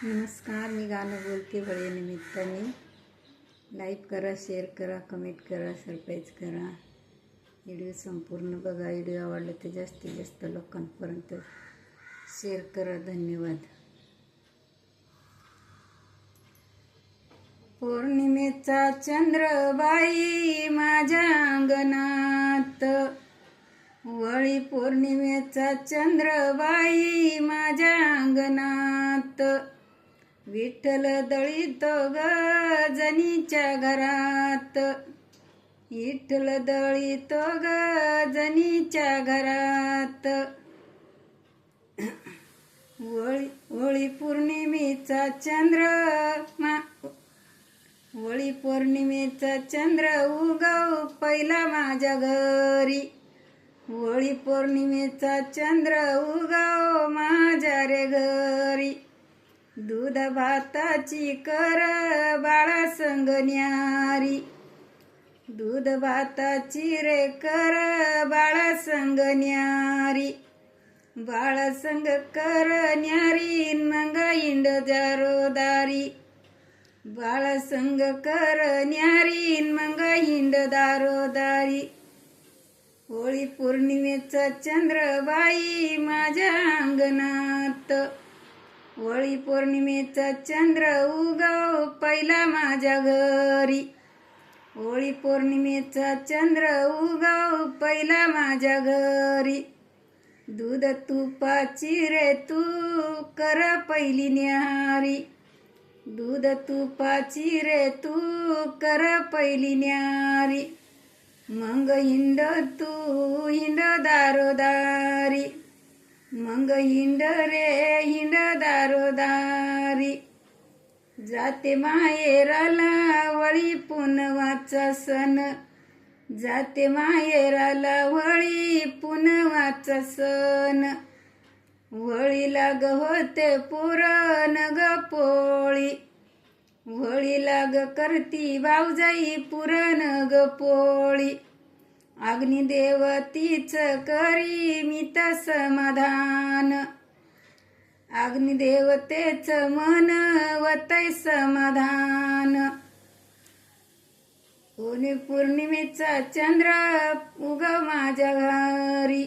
नमस्कार, मी गाणं बोलते निमित्ताने. लाईक करा, शेअर करा, कमेंट करा, सरप्राईज करा. व्हिडिओ संपूर्ण बघा. व्हिडिओ आवडला तर जास्तीत जास्त लोकांपर्यंत शेअर करा. धन्यवाद. पौर्णिमेचा चंद्र बाई माझ्या अंगणात, वळी पौर्णिमेचा चंद्र बाई माझ्या अंगणात, विठ्ठल दळीतो ग जनीच्या घरात, विठ्ठल दळीतो ग जनीच्या घरात. वळी पौर्णिमेचा चंद्र वळी पौर्णिमेचा चंद्र उगव पहिला माझ्या घरी, वळी पौर्णिमेचा चंद्र उगव माझ्या रे घरी. दूध भाताची कर बाळा संग न्यारी, दूध भाताची रे कर बाळा संग न्यारी, बाळा संग कर न्यारी मग इंड दारोदारी, बाळा संग कर न्यारी मग इंड दारोदारी. होळी पौर्णिमेचा चंद्र बाई माझ्या अंगणात, होळी पौर्णिमेचा चंद्र उगव पहिला माझ्या घरी, होळी पौर्णिमेचा चंद्र उगव पहिला माझ्या घरी. दूध तुपाची रे तू कर पहिली न्यारी, दूध तुपाची रे तू कर पहिली न्यारी, मग हिंड तू हिंड दारोदारी, मग हिंड रे हिंड दारोदारी. जाते माहेराला वळी पुनवाचा सण, जाते माहेराला वळी पुनवाचा सण, वळीला ग होते पुरण ग पोळी, वळीला ग करती भाऊजाई पुरण ग पोळी. अग्निदेवतीच करी मी तर समाधान, अग्निदेवतेच मन वतय समाधान. होळी पौर्णिमेचा चंद्र उगव माझ्या घरी,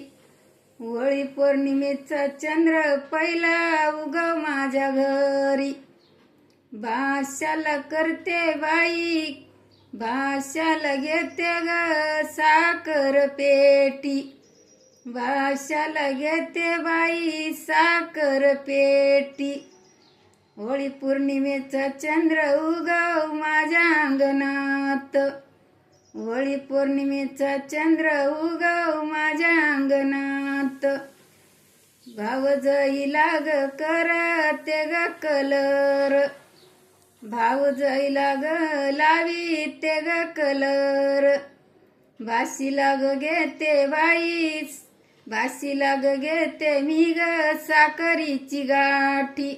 होळी पौर्णिमेचा चंद्र पहिला उगव माझ्या घरी. भाष्याला करते बाई, भाष्याला घेते ग साखर पेटी, भाष्याला घेते बाई साखर पेटी. होळी पौर्णिमेचा चंद्र उगव माझ्या अंगणात, होळी पौर्णिमेचा चंद्र उगव माझ्या अंगणात. भावजाईला ग करते ग कलर, भावजाईला ग लावी ते ग कलर, भाशीला ग घेते बाई, भाशीला ग घेते मी ग साखरीची गाठी,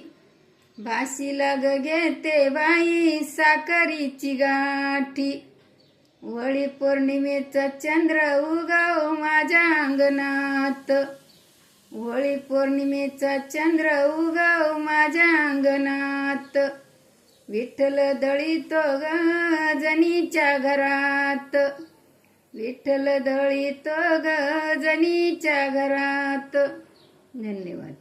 भाशीला ग घेते बाई साखरीची गाठी. होळी पौर्णिमेचा चंद्र उगव माझ्या अंगणात, होळी पौर्णिमेचा चंद्र उगव माझ्या अंगणात. विठ्ठल दळीतो ग जनीच्या घरात, विठ्ठल दळीतो ग जनीच्या घरात. धन्यवाद.